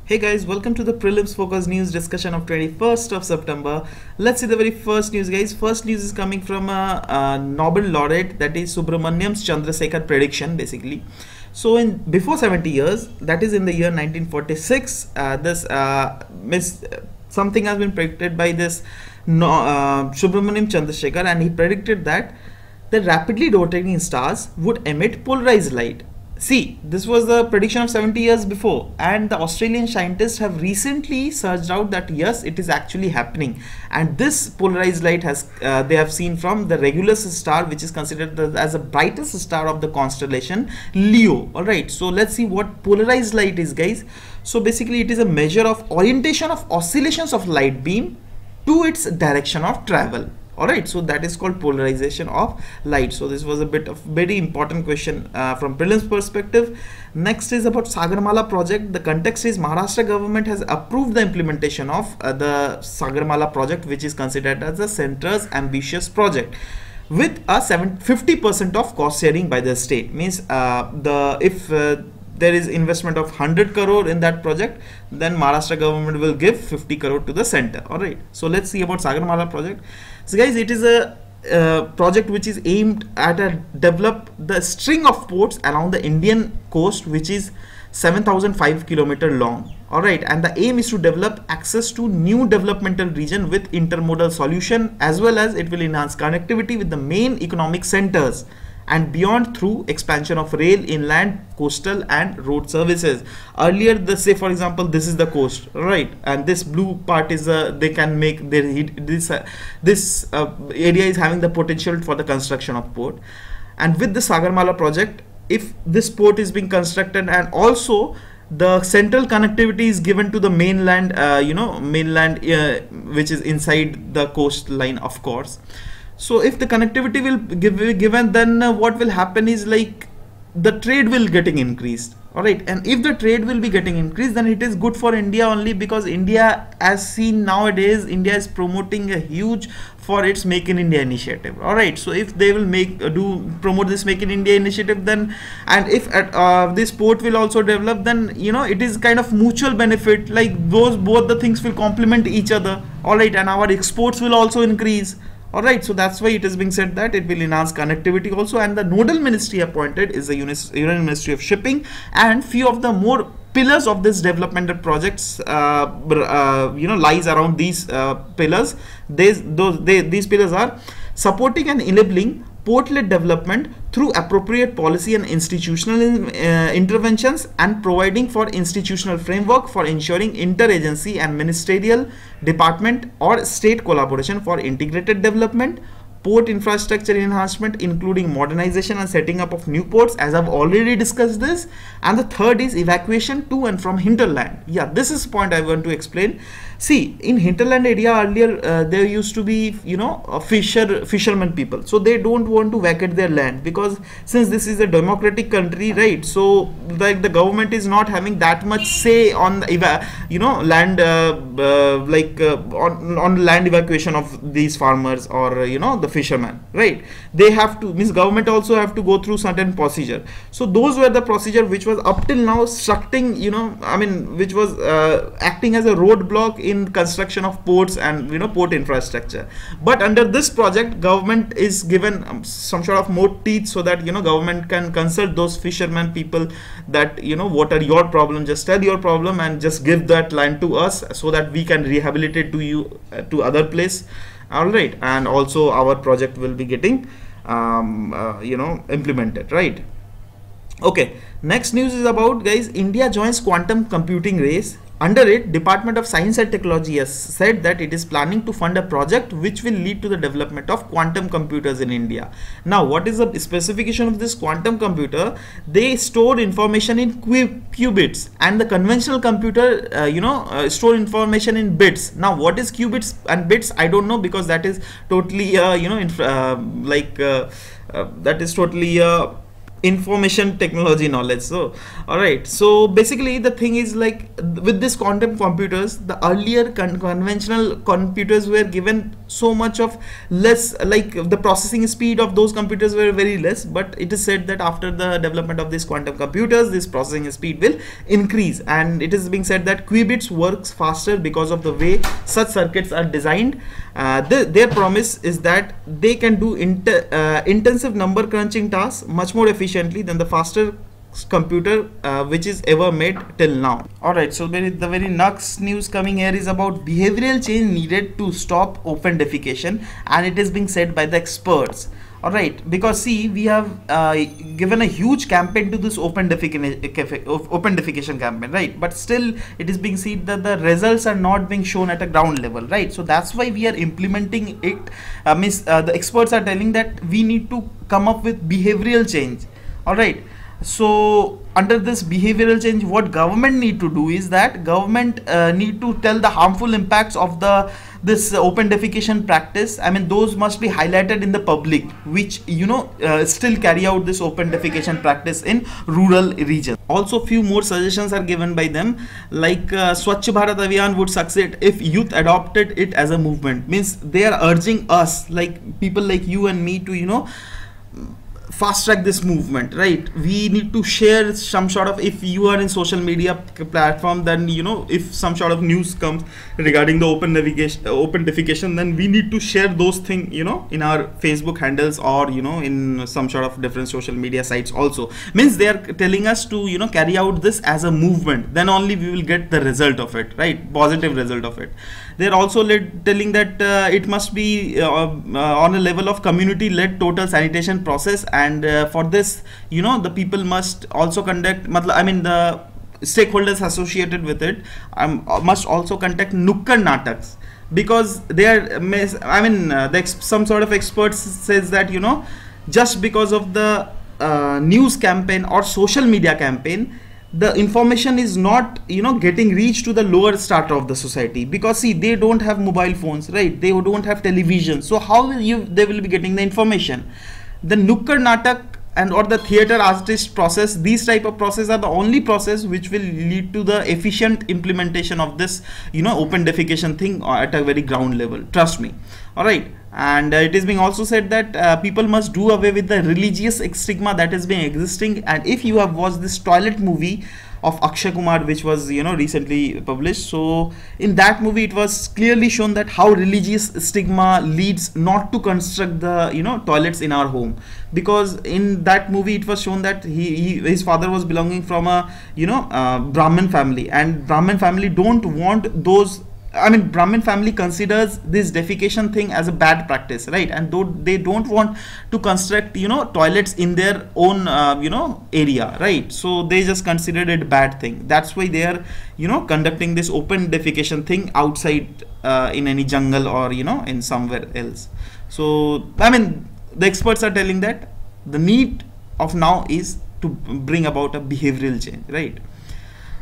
Hey guys, welcome to the Prelims Focus News discussion of 21st of September. Let's see the very first news, guys. First news is coming from a Nobel laureate, that is Subramaniam Chandrasekhar prediction, basically. So in before 70 years, that is in the year 1946, something has been predicted by this Subramaniam Chandrasekhar, and he predicted that the rapidly rotating stars would emit polarized light. See, this was the prediction of 70 years before, and the Australian scientists have recently searched out that yes, it is actually happening, and this polarized light has they have seen from the Regulus star, which is considered as the brightest star of the constellation Leo. All right, so let's see what polarized light is, guys. So basically, it is a measure of orientation of oscillations of light beam to its direction of travel. Alright, so that is called polarization of light. So this was a bit of very important question from prelims perspective. Next is about Sagarmala project. The context is Maharashtra government has approved the implementation of the Sagarmala project, which is considered as the centre's ambitious project, with a 50% of cost sharing by the state. Means there is investment of 100 crore in that project, then Maharashtra government will give 50 crore to the center. Alright, so let's see about Sagarmala project. So guys, it is a project which is aimed at develop the string of ports along the Indian coast, which is 7,005 kilometer long. Alright, and the aim is to develop access to new developmental region with intermodal solution, as well as it will enhance connectivity with the main economic centers and beyond through expansion of rail, inland, coastal and road services. Earlier, say for example, this is the coast, right, and this blue part is they can make this area is having the potential for the construction of port. And with the Sagarmala project, if this port is being constructed and also the central connectivity is given to the mainland, which is inside the coastline, of course. So if the connectivity will be given, then what will happen is like the trade will getting increased. Alright, and if the trade will be getting increased, then it is good for India only, because India, as seen nowadays, India is promoting a huge for its Make in India initiative. Alright, so if they will promote this Make in India initiative, then, and if this port will also develop, then it is kind of mutual benefit, like both the things will complement each other. Alright, and our exports will also increase. Alright, so that's why it is being said that it will enhance connectivity also, and the nodal ministry appointed is the Union Ministry of Shipping, and few of the more pillars of this developmental projects lies around these pillars. These pillars are supporting and enabling port-led development through appropriate policy and institutional interventions, and providing for institutional framework for ensuring interagency and ministerial, department or state collaboration for integrated development, port infrastructure enhancement, including modernization and setting up of new ports, as I've already discussed this. And the third is evacuation to and from hinterland. Yeah, this is the point I want to explain. See, in hinterland area earlier there used to be fishermen people, so they don't want to vacate their land, because since this is a democratic country, right, so like the government is not having that much say on land on land evacuation of these farmers or the fishermen, right. They have to, means government also have to go through certain procedure. So those were the procedure which was up till now obstructing, which was acting as a roadblock in construction of ports and port infrastructure. But under this project, government is given some sort of more teeth, so that government can consult those fishermen people that what are your problem, just tell your problem and just give that land to us, so that we can rehabilitate to you to other place. All right, and also our project will be getting implemented, right. Okay, next news is about, guys, India joins quantum computing race. Under it, Department of Science and Technology has said that it is planning to fund a project which will lead to the development of quantum computers in India. Now, what is the specification of this quantum computer? They store information in qubits, and the conventional computer store information in bits. Now, what is qubits and bits? I don't know, because that is totally information technology knowledge. So all right, so basically the thing is like with this quantum computers, the earlier conventional computers were given so much of less, like the processing speed of those computers were very less, but it is said that after the development of these quantum computers, this processing speed will increase, and it is being said that qubits works faster because of the way such circuits are designed. Their promise is that they can do intensive number crunching tasks much more efficiently than the faster computer which is ever made till now. Alright, so the very next news coming here is about behavioral change needed to stop open defecation, and it is being said by the experts. Alright, because see, we have given a huge campaign to this open defecation campaign, right? But still it is being seen that the results are not being shown at a ground level, right? So that's why we are implementing it. The experts are telling that we need to come up with behavioral change. Alright, so under this behavioral change, what government need to do is that government need to tell the harmful impacts of this open defecation practice. I mean, those must be highlighted in the public, which still carry out this open defecation practice in rural regions. Also, few more suggestions are given by them, like Swachh Bharat Abhiyan would succeed if youth adopted it as a movement. Means they are urging us, like people like you and me, to fast track this movement, right? We need to share some sort of, if you are in social media platform, then if some sort of news comes regarding the open defecation, then we need to share those things in our Facebook handles, or in some sort of different social media sites also. Means they are telling us to carry out this as a movement, then only we will get the result of it, right? Positive result of it. They are also telling that it must be on a level of community-led total sanitation process, and for this, the people must also conduct, the stakeholders associated with it must also conduct nukkad nataks, because they are, some sort of experts says that just because of the news campaign or social media campaign, the information is not getting reached to the lower strata of the society, because see, they don't have mobile phones, right? They don't have television, so how will they will be getting the information? The nukkad natak or the theater artist process, these type of process are the only process which will lead to the efficient implementation of this open defecation thing at a very ground level, trust me. All right, and it is being also said that people must do away with the religious stigma that has been existing. And if you have watched this toilet movie of Akshay Kumar, which was recently published, so in that movie it was clearly shown that how religious stigma leads not to construct the toilets in our home, because in that movie it was shown that his father was belonging from a Brahmin family, and Brahmin family don't want those, Brahmin family considers this defecation thing as a bad practice, right? And they don't want to construct toilets in their own area, right? So they just considered it bad thing. That's why they are conducting this open defecation thing outside in any jungle or in somewhere else. So the experts are telling that the need of now is to bring about a behavioral change, right?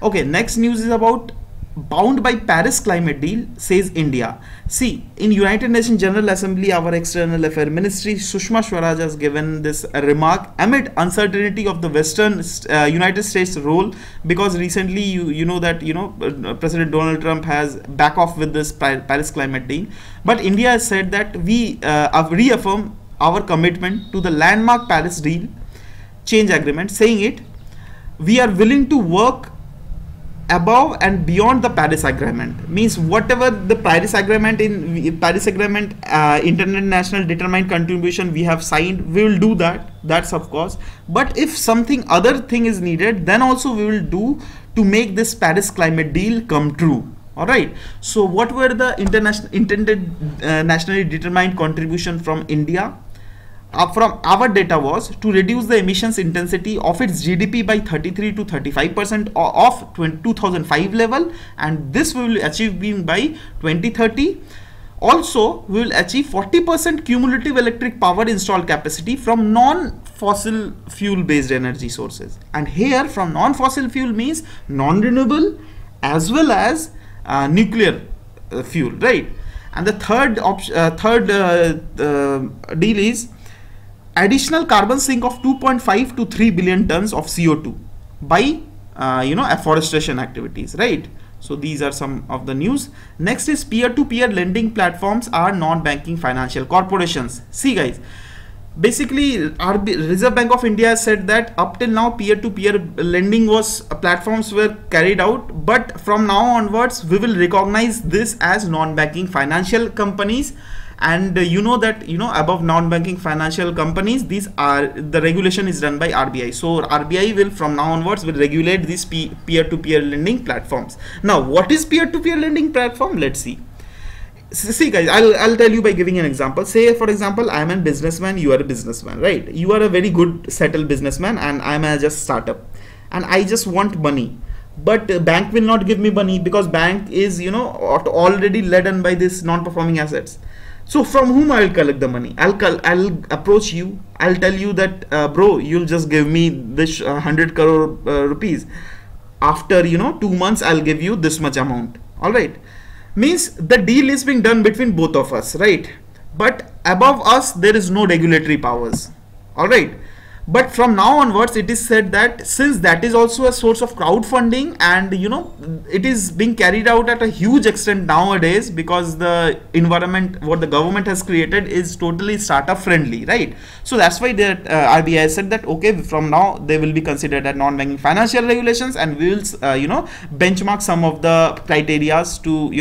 Okay, next news is about bound by Paris climate deal, says India. See, in United Nations General Assembly, our External Affairs Ministry, Sushma Swaraj, has given this remark amid uncertainty of the Western United States role, because recently you know that President Donald Trump has back off with this Paris climate deal, but India has said that we reaffirm our commitment to the landmark Paris deal change agreement, saying it, we are willing to work above and beyond the Paris Agreement. Means whatever the Paris Agreement international determined contribution we have signed, we will do that. That's of course. But if something other thing is needed, then also we will do to make this Paris climate deal come true. All right. So what were the nationally determined contribution from India? From our data was to reduce the emissions intensity of its GDP by 33 to 35% of 2005 level, and this we will achieve by 2030. Also, we will achieve 40% cumulative electric power installed capacity from non-fossil fuel based energy sources. And here from non-fossil fuel means non-renewable as well as nuclear fuel, right? And the third deal is additional carbon sink of 2.5 to 3 billion tons of CO2 by afforestation activities, right? So these are some of the news. Next is peer-to-peer lending platforms are non-banking financial corporations. See guys, basically Reserve Bank of India said that up till now peer-to-peer lending was platforms were carried out, but from now onwards we will recognize this as non-banking financial companies. And above non-banking financial companies, these are the regulation is done by RBI. So RBI will from now onwards will regulate these peer-to-peer lending platforms. Now what is peer-to-peer lending platform? Let's see. See guys, I'll tell you by giving an example. Say for example, I am a businessman, you are a businessman, right? You are a very good settled businessman and I am a just startup and I just want money. But bank will not give me money because bank is already laden by this non-performing assets. So from whom I will collect the money? I'll approach you. I'll tell you that bro, you'll just give me this 100 crore rupees. After 2 months, I'll give you this much amount. All right. Means the deal is being done between both of us, right? But above us, there is no regulatory powers. All right. But from now onwards, it is said that since that is also a source of crowdfunding and it is being carried out at a huge extent nowadays because the environment what the government has created is totally startup friendly, right? So that's why the RBI said that okay, from now they will be considered as non-banking financial regulations and we will benchmark some of the criterias to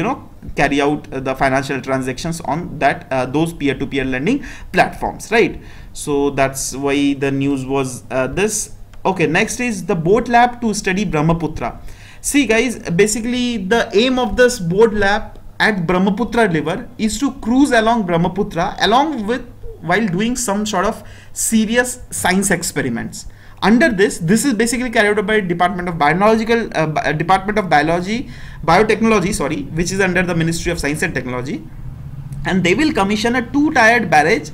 carry out the financial transactions on that those peer-to-peer lending platforms, right? So that's why the news was this. Okay, next is the boat lab to study Brahmaputra. See guys, basically the aim of this boat lab at Brahmaputra river is to cruise along Brahmaputra while doing some sort of serious science experiments. Under this is basically carried out by Department of Biotechnology, sorry, which is under the Ministry of Science and Technology, and they will commission a 2-tiered barrage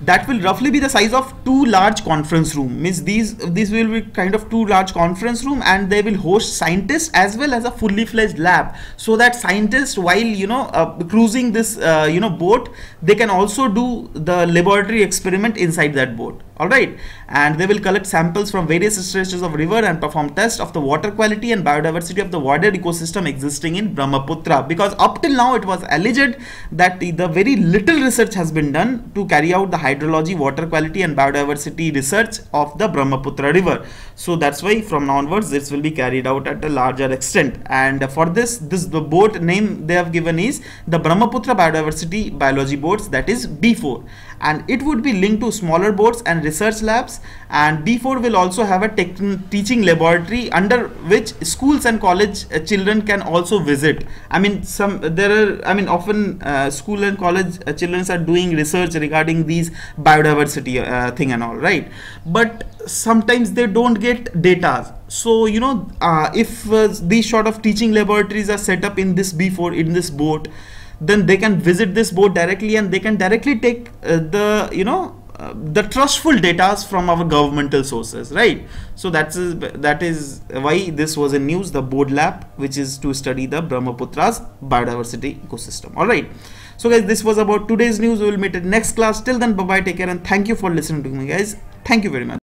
that will roughly be the size of 2 large conference room. Means these will be kind of 2 large conference room, and they will host scientists as well as a fully fledged lab, so that scientists while cruising this boat, they can also do the laboratory experiment inside that boat. All right, and they will collect samples from various stretches of river and perform tests of the water quality and biodiversity of the wider ecosystem existing in Brahmaputra, because up till now it was alleged that the very little research has been done to carry out the hydrology, water quality and biodiversity research of the Brahmaputra river. So that's why from now onwards this will be carried out at a larger extent, and for this the boat name they have given is the Brahmaputra Biodiversity Biology Boats, that is B4, and it would be linked to smaller boats and research labs, and B4 will also have a teaching laboratory under which schools and college children can also visit. Often school and college children are doing research regarding these biodiversity thing and all, right? But sometimes they don't get data. So if these sort of teaching laboratories are set up in this B4 in this boat, then they can visit this boat directly and they can directly take the trustful data from our governmental sources, right? So that is why this was in news, the boat lab, which is to study the Brahmaputra's biodiversity ecosystem. All right, so guys, this was about today's news. We will meet in next class. Till then, bye bye, take care, and thank you for listening to me, guys. Thank you very much.